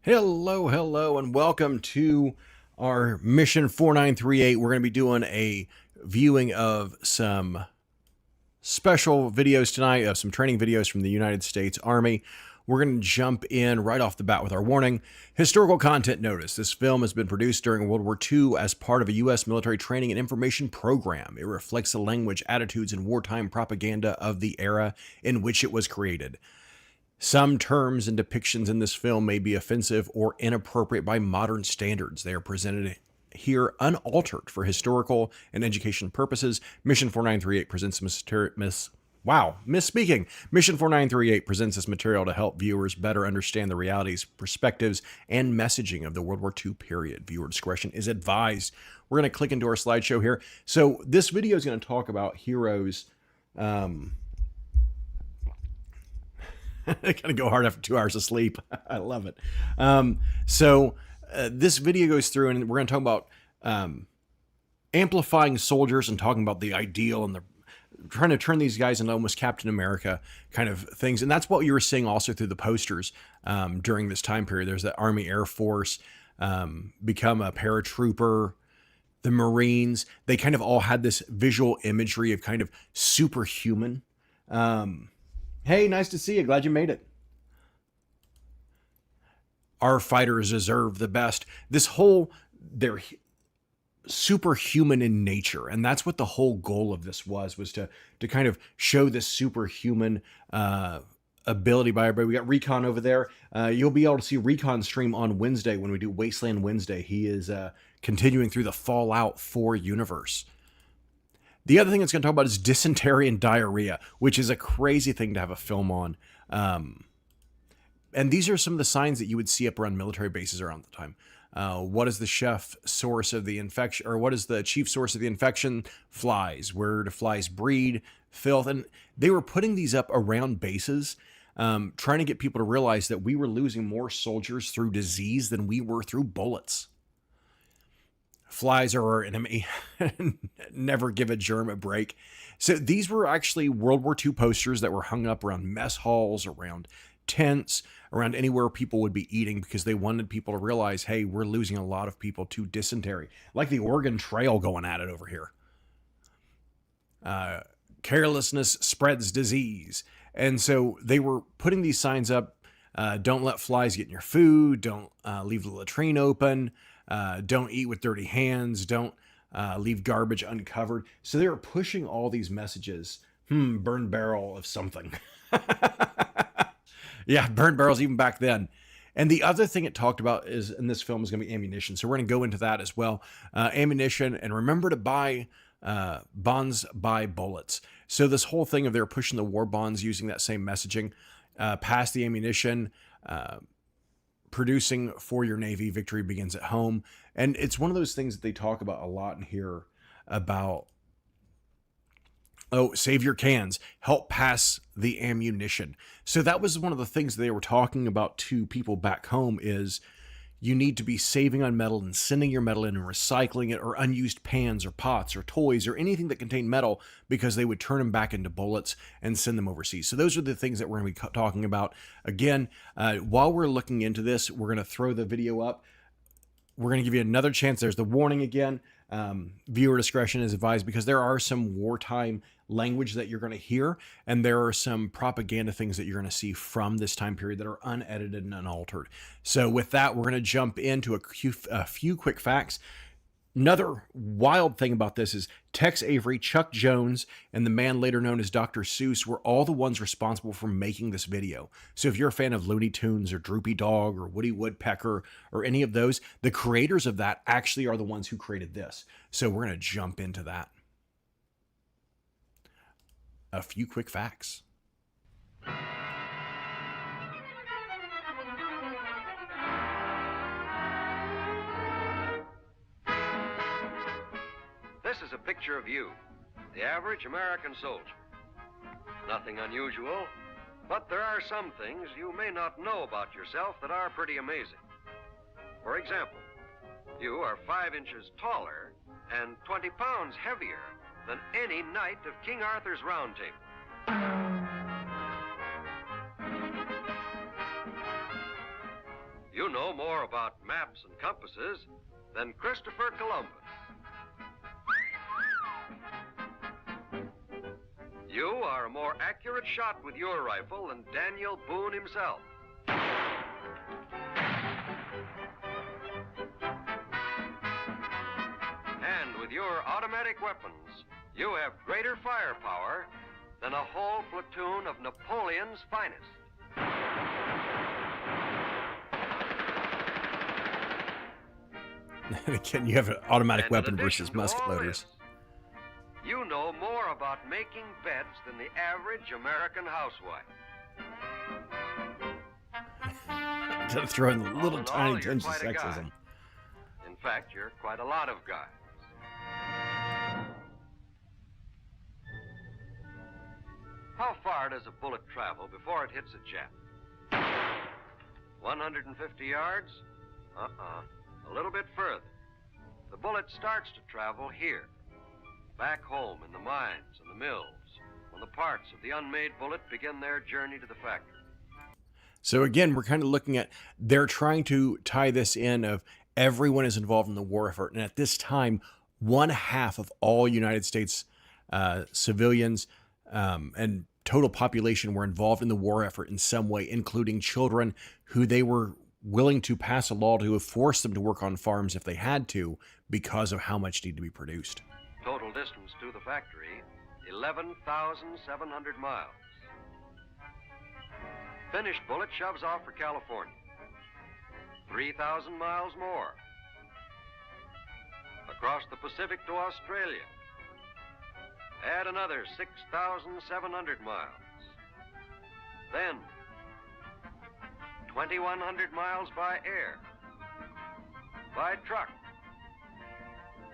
Hello, and welcome to our Mission 4938. We're going to be doing a viewing of some special videos tonight, of some training videos from the United States Army. We're going to jump in right off the bat with our warning. Historical content notice. This film has been produced during World War II as part of a U.S. military training and information program. It reflects the language, attitudes, and wartime propaganda of the era in which it was created. Some terms and depictions in this film may be offensive or inappropriate by modern standards. They are presented here unaltered for historical and education purposes. Mission 4938 presents Mission 4938 presents this material to help viewers better understand the realities, perspectives, and messaging of the World War II period. Viewer discretion is advised. We're going to click into our slideshow here. So this video is going to talk about heroes. I gotta go hard after 2 hours of sleep. I love it. This video goes through, and we're going to talk about amplifying soldiers and talking about the ideal and the trying to turn these guys into almost Captain America kind of things. And that's what you were seeing also through the posters during this time period. There's the Army Air Force, become a paratrooper, the Marines. They kind of all had this visual imagery of kind of superhuman. Hey, nice to see you. Glad you made it. Our fighters deserve the best. They're superhuman in nature. And that's what the whole goal of this was to kind of show this superhuman ability by everybody. We got Recon over there. You'll be able to see Recon stream on Wednesday when we do Wasteland Wednesday. He is continuing through the Fallout 4 universe. The other thing it's going to talk about is dysentery and diarrhea, which is a crazy thing to have a film on. And these are some of the signs that you would see up around military bases around the time. What is the chief source of the infection, or what is the chief source of the infection? Flies. Where do flies breed? Filth. And they were putting these up around bases, trying to get people to realize that we were losing more soldiers through disease than we were through bullets. Flies are our enemy. Never give a germ a break. So these were actually World War II posters that were hung up around mess halls, around tents, around anywhere people would be eating, because they wanted people to realize, hey, we're losing a lot of people to dysentery. Like the Oregon Trail going at it over here. Carelessness spreads disease. And so they were putting these signs up. Don't let flies get in your food. Don't leave the latrine open. Don't eat with dirty hands. Don't leave garbage uncovered. So they were pushing all these messages. Burn barrel of something. Yeah, burn barrels even back then. And the other thing it talked about is in this film is going to be ammunition. So we're going to go into that as well. Ammunition, and remember to buy bonds, buy bullets. So this whole thing of they're pushing the war bonds using that same messaging, pass the ammunition, producing for your Navy, victory begins at home. And it's one of those things that they talk about a lot in here about, save your cans, help pass the ammunition. So that was one of the things they were talking about to people back home is you need to be saving on metal and sending your metal in and recycling it, or unused pans or pots or toys or anything that contained metal, because they would turn them back into bullets and send them overseas. So those are the things that we're going to be talking about. Again, while we're looking into this, we're going to throw the video up. We're going to give you another chance. There's the warning again. Viewer discretion is advised, because there are some wartime language that you're going to hear, and there are some propaganda things that you're going to see from this time period that are unedited and unaltered. So with that, we're going to jump into a few quick facts. Another wild thing about this is Tex Avery, Chuck Jones, and the man later known as Dr. Seuss were all the ones responsible for making this video. So if you're a fan of Looney Tunes or Droopy Dog or Woody Woodpecker or any of those, the creators of that actually are the ones who created this. So we're going to jump into that. A few quick facts. This is a picture of you, the average American soldier. Nothing unusual, but there are some things you may not know about yourself that are pretty amazing. For example, you are 5 inches taller and 20 pounds heavier than any knight of King Arthur's Round Table. You You know more about maps and compasses than Christopher Columbus. You are a more accurate shot with your rifle than Daniel Boone himself. And with your automatic weapons, you have greater firepower than a whole platoon of Napoleon's finest. And again, you have an automatic And weapon in addition versus to musket all loaders. this, you know more about making beds than the average American housewife. To throw in the All little in tiny all, you're tinge of quite a guy. sexism. In fact, you're quite a lot of guys. How far does a bullet travel before it hits a Jap? 150 yards? A little bit further. The bullet starts to travel here, back home in the mines and the mills, when the parts of the unmade bullet begin their journey to the factory. So again, we're kind of looking at, they're trying to tie this in of everyone is involved in the war effort. And at this time, 1/2 of all United States civilians and total population were involved in the war effort in some way, including children who they were willing to pass a law to force them to work on farms if they had to because of how much needed to be produced. Total distance to the factory, 11,700 miles. Finished bullet shoves off for California. 3,000 miles more. Across the Pacific to Australia. Add another 6,700 miles. Then, 2,100 miles by air, by truck,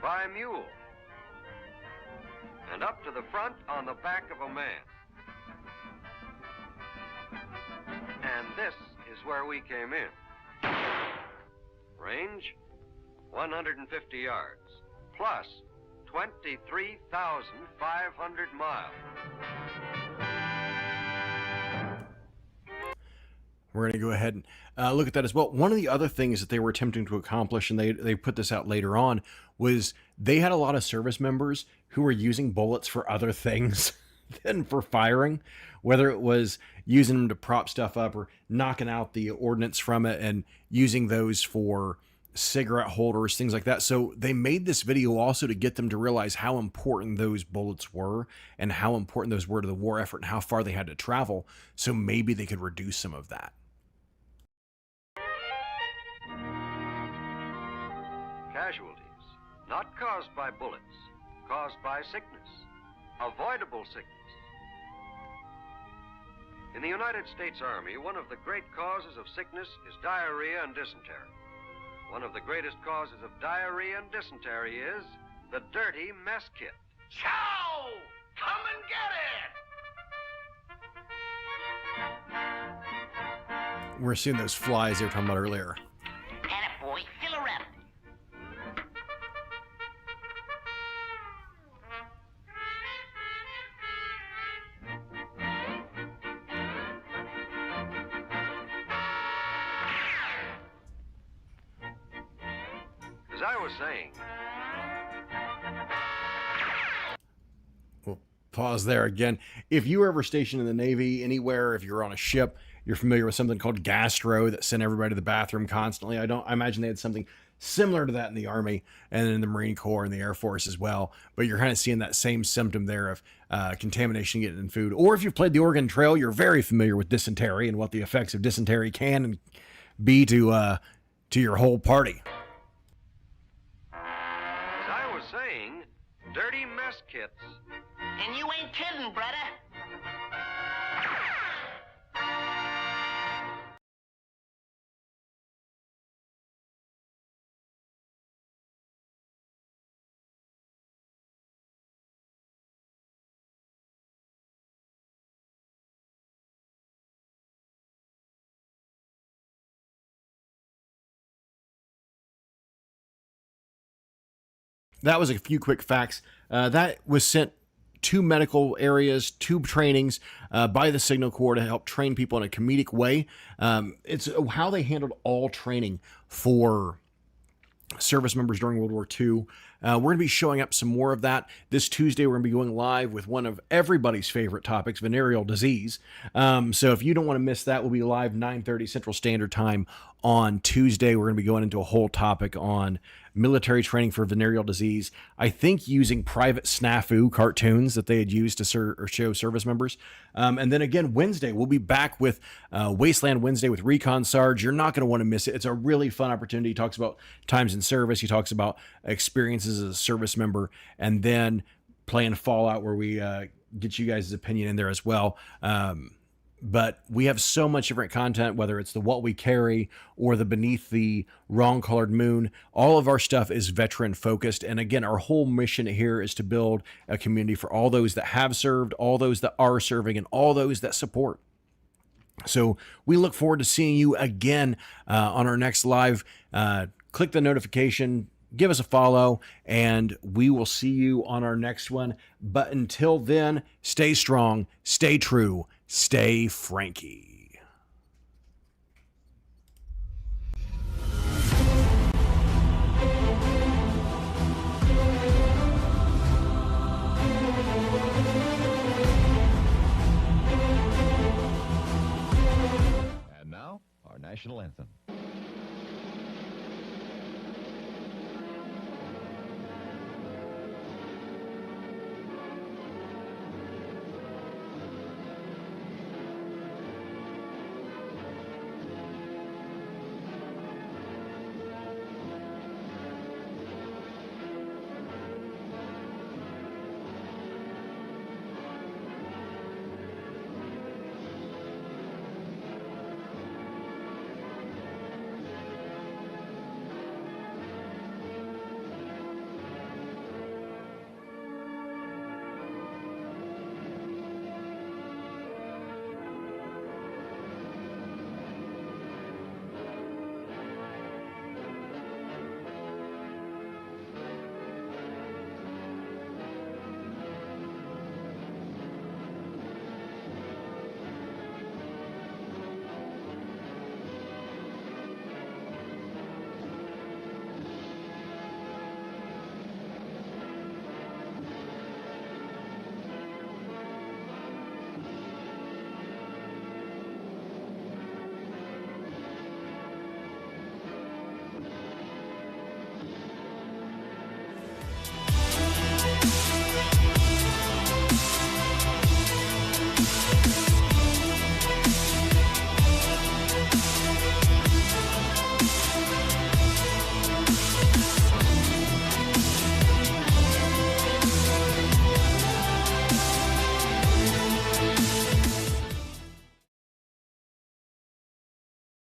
by mule, and up to the front on the back of a man. And this is where we came in. Range, 150 yards, plus 23,500 miles. We're going to go ahead and look at that as well. One of the other things that they were attempting to accomplish, and they put this out later on, was they had a lot of service members who were using bullets for other things than for firing, whether it was using them to prop stuff up or knocking out the ordnance from it and using those for cigarette holders, things like that. So they made this video also to get them to realize how important those bullets were and how important those were to the war effort and how far they had to travel. So maybe they could reduce some of that. Casualties, not caused by bullets, caused by sickness, avoidable sickness. In the United States Army, one of the great causes of sickness is diarrhea and dysentery. One of the greatest causes of diarrhea and dysentery is the dirty mess kit. Chow! Come and get it! We're seeing those flies they were talking about earlier. Atta boy, fill her up. As I was saying, We'll pause there again. If you were ever stationed in the Navy, anywhere, if you're on a ship, you're familiar with something called gastro that sent everybody to the bathroom constantly. I imagine they had something similar to that in the Army and in the Marine Corps and the Air Force as well. But you're kind of seeing that same symptom there of contamination getting in food. Or if you've played the Oregon Trail, you're very familiar with dysentery and what the effects of dysentery can be to your whole party. as I was saying, dirty mess kits. And you ain't kidding, brother. That was a few quick facts. That was sent two medical areas, two trainings by the Signal Corps to help train people in a comedic way. It's how they handled all training for service members during World War II. We're going to be showing up some more of that. This Tuesday, we're going to be going live with one of everybody's favorite topics, venereal disease. So if you don't want to miss that, we'll be live 9:30 Central Standard Time on Tuesday. We're going to be going into a whole topic on military training for venereal disease. I think using Private Snafu cartoons that they had used to show service members. And then again, Wednesday, we'll be back with Wasteland Wednesday with Recon Sarge. You're not going to want to miss it. It's a really fun opportunity. He talks about times in service. He talks about experiences as a service member, and then playing Fallout, where we get you guys' opinion in there as well. But we have so much different content, whether it's the What We Carry or the Beneath the Wrong Colored Moon. All of our stuff is veteran focused. And again, our whole mission here is to build a community for all those that have served, all those that are serving, and all those that support. So we look forward to seeing you again on our next live. Click the notification, give us a follow, and we will see you on our next one. But until then, stay strong, stay true, stay Frankie.